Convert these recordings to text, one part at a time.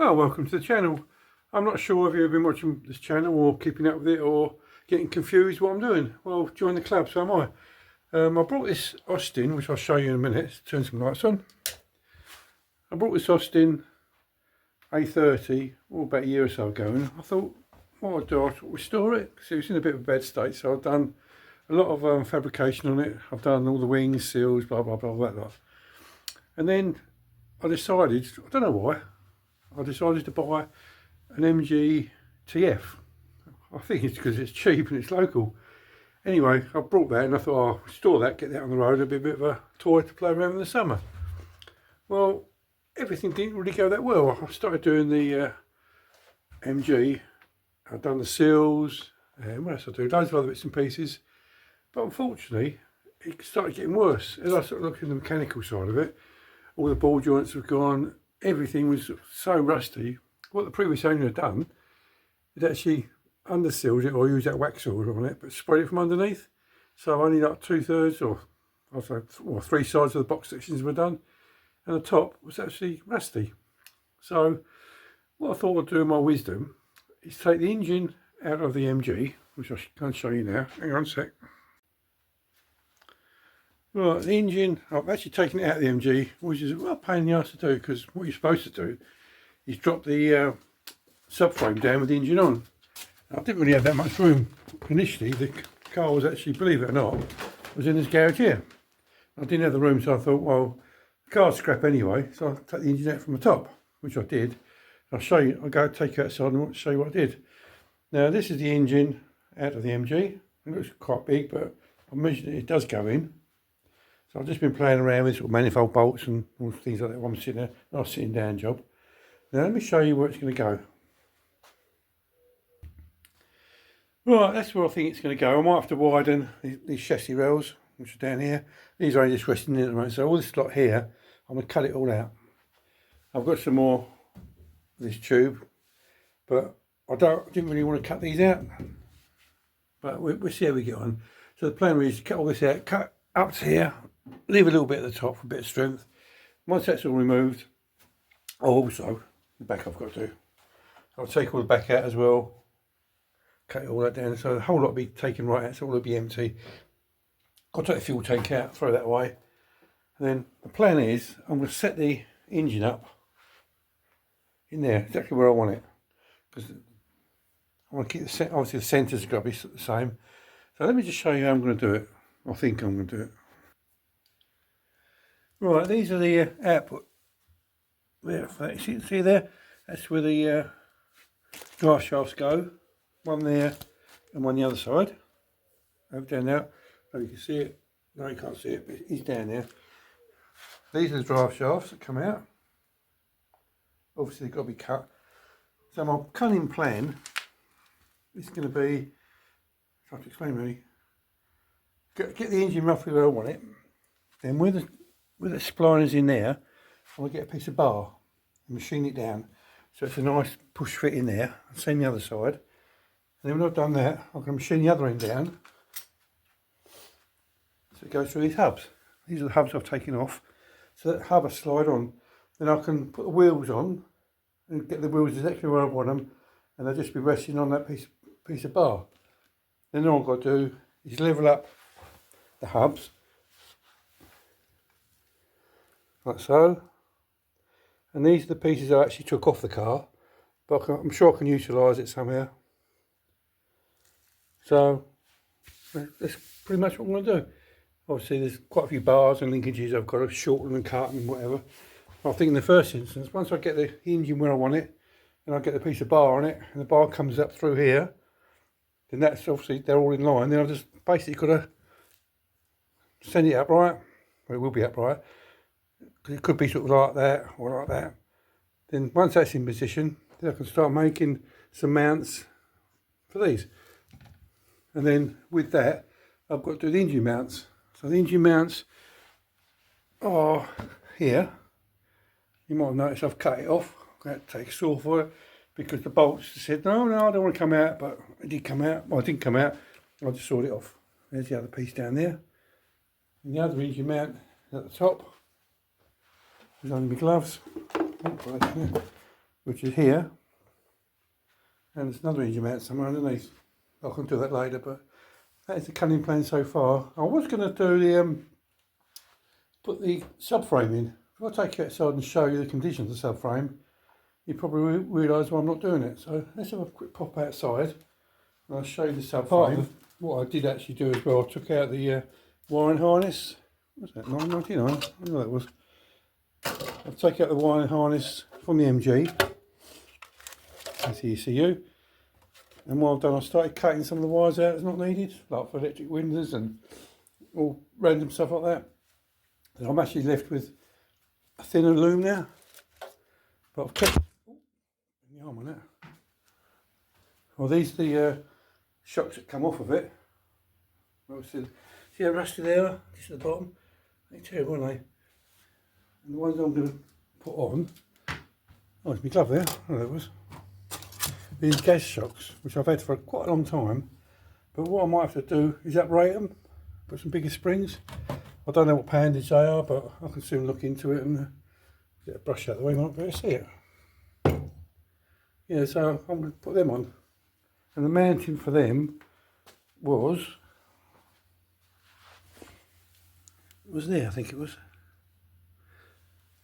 Well, welcome to the channel. I'm not sure if you've been watching this channel or keeping up with it or getting confused what I'm doing. Well, join the club, so am I. I brought this Austin, which I'll show you in a minute. Let's turn some lights on. I brought this Austin A30 about a year or so ago, and I thought what I'd do, I'd restore it because it was in a bit of a bad state. So I've done a lot of fabrication on it. I've done all the wings, seals, blah blah blah, all that lot. And then I decided, I don't know why, I decided to buy an MG TF. I think it's because it's cheap and it's local. Anyway, I brought that and I thought, I'll store that, get that on the road, it'll be a bit of a toy to play around in the summer. Well, everything didn't really go that well. I started doing the MG, I've done the seals, and what else I do? Loads of other bits and pieces. But unfortunately, it started getting worse. As I sort of looked at the mechanical side of it, all the ball joints have gone, everything was so rusty. What the previous owner had done, it actually undersealed it or used that wax seal on it, but sprayed it from underneath. So only like 2/3 or I'd say, well, 3 sides of the box sections were done, and the top was actually rusty. So what I thought I'd do in my wisdom is take the engine out of the MG, which I can show you now. Hang on a sec. Right, the engine, I've actually taken it out of the MG, which is a real pain in the arse to do, because what you're supposed to do is drop the subframe down with the engine on. I didn't really have that much room initially. The car was actually, believe it or not, was in this garage here. I didn't have the room, so I thought, well, the car's scrap anyway, so I'll take the engine out from the top, which I did. I'll show you, I'll go take it outside and show you what I did. Now, this is the engine out of the MG. It looks quite big, but I measured it, it does go in. So I've just been playing around with sort of manifold bolts and all things like that while I'm sitting there. Nice sitting down job. Now let me show you where it's going to go. Right, that's where I think it's going to go. I might have to widen these chassis rails, which are down here. These are only just resting in at the moment. So all this lot here, I'm going to cut it all out. I've got some more of this tube, but I didn't really want to cut these out. But we'll see how we get on. So the plan is to cut all this out, cut up to here, leave a little bit at the top for a bit of strength. Once that's all removed, also the back I've got to do. I'll take all the back out as well, cut all that down, so the whole lot will be taken right out, so all will be empty. I'll take the fuel tank out, throw that away. And then the plan is I'm going to set the engine up in there, exactly where I want it, because I want to keep the obviously the centre's got to be the same. So let me just show you how I'm going to do it. I think I'm going to do it. Right, these are the output. There, you can see there, that's where the drive shafts go. One there and one the other side. Over down now. Oh, you can see it. No, you can't see it, but he's down there. These are the drive shafts that come out. Obviously, they've got to be cut. So my cunning plan is going to be, if I have to explain really, get the engine roughly where I want it. Then with the spliners in there, I'll get a piece of bar and machine it down. So it's a nice push fit in there. Same the other side. And then when I've done that, I can machine the other end down. So it goes through these hubs. These are the hubs I've taken off. So that hub I slide on. Then I can put the wheels on and get the wheels exactly where I want them. And they'll just be resting on that piece of bar. Then all I've got to do is level up the hubs. Like so. And these are the pieces I actually took off the car. But I'm sure I can utilise it somehow. So that's pretty much what I'm going to do. Obviously there's quite a few bars and linkages I've got to shorten and cut and whatever. I think in the first instance, once I get the engine where I want it, and I get the piece of bar on it, and the bar comes up through here, then that's obviously, they're all in line. Then I've just basically got to send it upright. Well, it will be upright. Because it could be sort of like that or like that. Then once that's in position, then I can start making some mounts for these. And then with that, I've got to do the engine mounts. So the engine mounts are here. You might have noticed I've cut it off. I'm going to take a saw for it because the bolts said, no, I don't want to come out, but it did come out. Well, it didn't come out. I just sawed it off. There's the other piece down there. And the other engine mount is at the top. There's only my gloves. Oh, right, which is here, and there's another engine mount somewhere underneath. I can do that later, but that is the cunning plan so far. I was going to do the put the subframe in. If I take you outside and show you the condition of the subframe, you probably realise why I'm not doing it. So let's have a quick pop outside and I'll show you the subframe. What I did actually do as well, I took out the wiring harness. What's that, £9.99? I know that was. I'll take out the wiring harness from the MG. That's the ECU. And while I've done, I started cutting some of the wires out that's not needed, like for electric windows and all random stuff like that. And I'm actually left with a thinner loom now. But I've kept the arm on it. Well, these are the shocks that come off of it. See how rusty they are? Just at the bottom. They're terrible, aren't they? And the ones I'm going to put on. Oh, it's my glove there. Oh, that was. These gas shocks, which I've had for quite a long time, but what I might have to do is uprate them, put some bigger springs. I don't know what poundage they are, but I can soon look into it and get a brush out of the way, might be able to see it. Yeah, so I'm going to put them on, and the mounting for them was there, I think it was.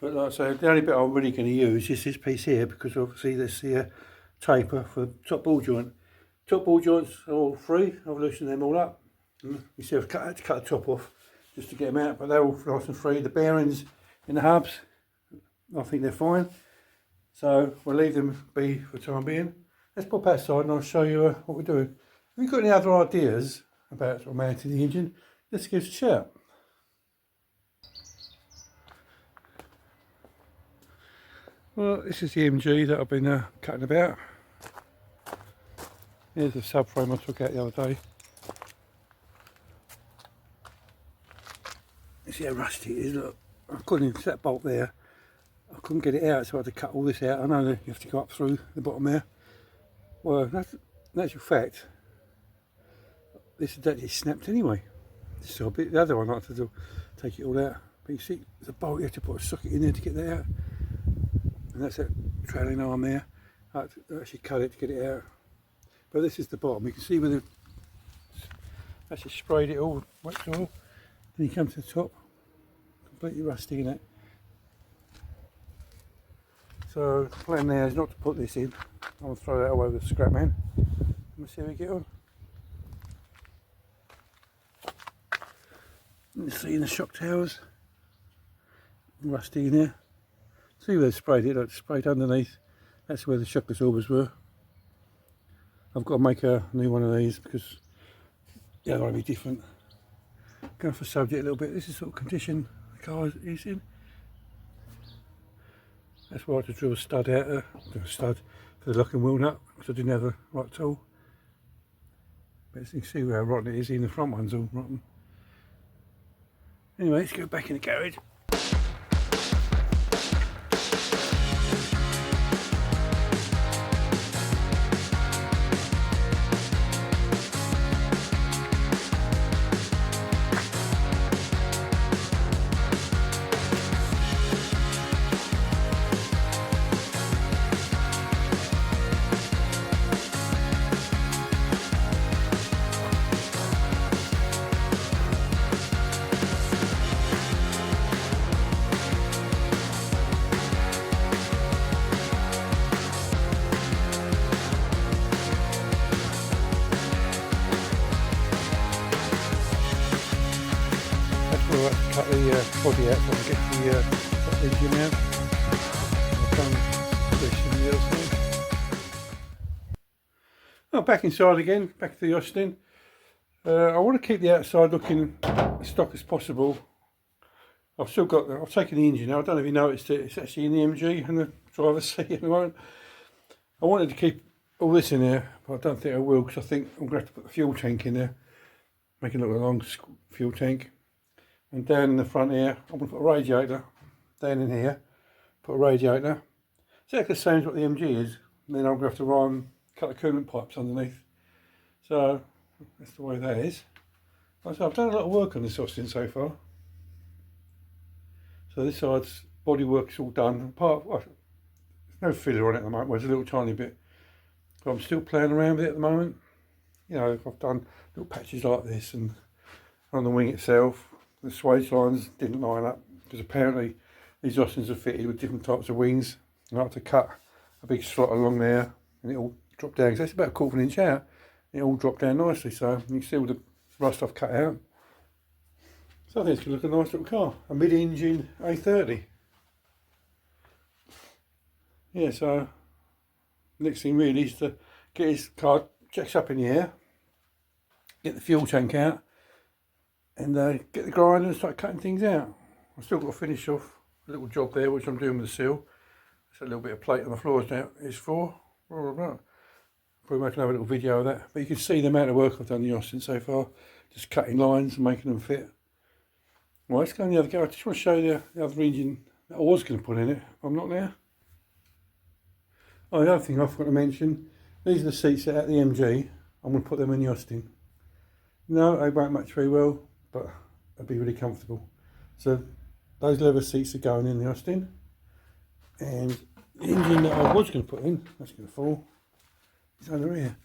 But like I say, the only bit I'm really going to use is this piece here, because obviously there's the taper for the top ball joint. Top ball joints are all free. I've loosened them all up. You see, I've had to cut the top off just to get them out, but they're all nice and free. The bearings in the hubs, I think they're fine. So we'll leave them be for the time being. Let's pop outside and I'll show you what we're doing. If you've got any other ideas about sort of mounting the engine, let's give us a shout. Well, this is the MG that I've been cutting about. Here's the subframe I took out the other day. You see how rusty it is, look. I couldn't, it's that bolt there. I couldn't get it out, so I had to cut all this out. I know that you have to go up through the bottom there. Well, that's in actual fact, this is actually snapped anyway. So a bit, the other one I had to do, take it all out. But you see, there's a bolt, you have to put a socket in there to get that out. And that's that trailing arm there. I had to actually cut it to get it out. But this is the bottom. You can see where they've actually sprayed it all, wax all. Then you come to the top, completely rusty in it. So the plan now is not to put this in. I'm going to throw that away with the scrap man. Let's see how we get on. You see in the shock towers, rusty in there. See where they sprayed it, like sprayed underneath. That's where the shock absorbers were. I've got to make a new one of these because the other one will be different. Going for subject a little bit. This is sort of condition the car is in. That's why I had to drill a stud out there, a stud for the lock and wheel nut because I didn't have the right tool. But you can see how rotten it is, even the front one's all rotten. Anyway, let's go back in the garage. Cut the body out so I can get the engine out. I've done this on the other side. Oh, back inside again, back to the Austin. I want to keep the outside looking as stock as possible. I've taken the engine out. I don't know if you noticed it, it's actually in the MG and the driver's seat at the moment. I wanted to keep all this in there, but I don't think I will because I think I'm going to have to put the fuel tank in there. Make it look like a long fuel tank. And down in the front here, I'm going to put a radiator down in here, put a radiator. It's exactly the same as what the MG is. And then I'm going to have to cut the coolant pipes underneath. So that's the way that is. So I've done a lot of work on this Austin so far. So this side's bodywork is all done. no filler on it at the moment. Well, there's a little tiny bit, but I'm still playing around with it at the moment. You know, I've done little patches like this, and on the wing itself, the swage lines didn't line up because apparently these Austins are fitted with different types of wings. And I had to cut a big slot along there, and it all dropped down. Because that's about 1/4 of an inch out. It all dropped down nicely, so you can see all the rust I've cut out. So I think it's going to look a nice little car, a mid-engine A30. Yeah, so next thing really is to get his car jacks up in the air, get the fuel tank out, and get the grinder and start cutting things out. I've still got to finish off a little job there, which I'm doing with the seal. It's a little bit of plate on the floors now is for. Probably make another little video of that. But you can see the amount of work I've done in the Austin so far, just cutting lines and making them fit. Well, let's go on the other go. I just want to show you the other engine that I was going to put in it. I'm not now. Oh, the other thing I forgot to mention, these are the seats that are at the MG. I'm going to put them in the Austin. No, they won't match very well, but they'll be really comfortable. So those leather seats are going in the Austin. And the engine that I was going to put in, that's going to fall, is under here.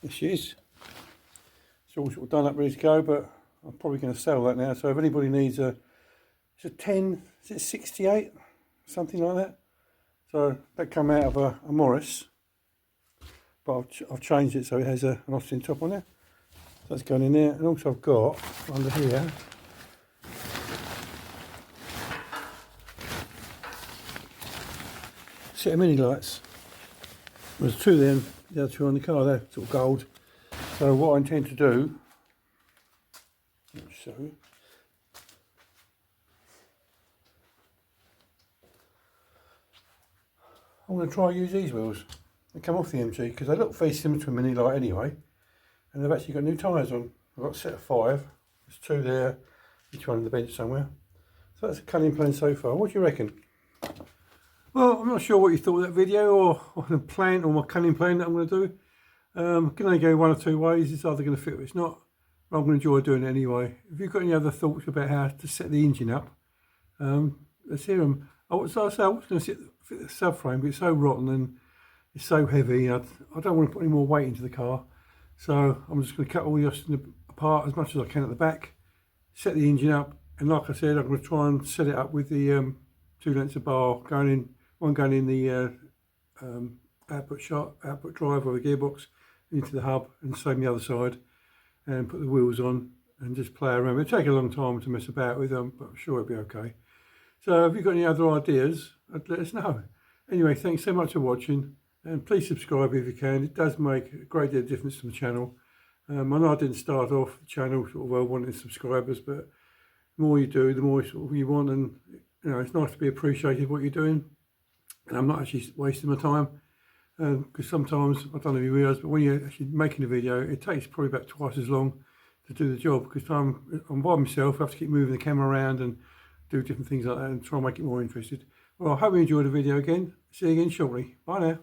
This is. It's all sort of done up, ready to go, but I'm probably going to sell that now. So if anybody needs it's a 10, is it 68? Something like that. So that come out of a Morris, but I've changed it so it has an Austin top on it. So that's going in there, and also I've got under here a set of mini lights. There's two there, the other two on the car, they're sort of gold. So what I intend to do, so I'm going to try use these wheels. They come off the MG because they look very similar to a mini light anyway, and they've actually got new tyres on. I've got a set of 5. There's 2 there, each one on the bench somewhere. So that's a cunning plan so far. What do you reckon? Well, I'm not sure what you thought of that video or the plan or my cunning plan that I'm going to do. Can only go one or two ways. It's either going to fit or it's not. But I'm going to enjoy doing it anyway. If you've got any other thoughts about how to set the engine up, let's hear them. I was going to fit the subframe, but it's so rotten and it's so heavy. I don't want to put any more weight into the car. So I'm just going to cut all the Austin apart as much as I can at the back, set the engine up, and like I said, I'm going to try and set it up with the 2 lengths of bar going in, one going in the output drive or the gearbox into the hub, and same the other side, and put the wheels on and just play around. It'll take a long time to mess about with them, but I'm sure it'll be okay. So if you've got any other ideas, let us know. Anyway, thanks so much for watching, and please subscribe if you can. It does make a great deal of difference to the channel. I know I didn't start off the channel sort of well wanting subscribers, but the more you do, the more sort of you want, and you know, it's nice to be appreciated what you're doing. And I'm not actually wasting my time, because sometimes, I don't know if you realise, but when you're actually making a video, it takes probably about twice as long to do the job, because I'm by myself. I have to keep moving the camera around and do different things like that and try and make it more interesting. Well, I hope you enjoyed the video again. See you again shortly. Bye now.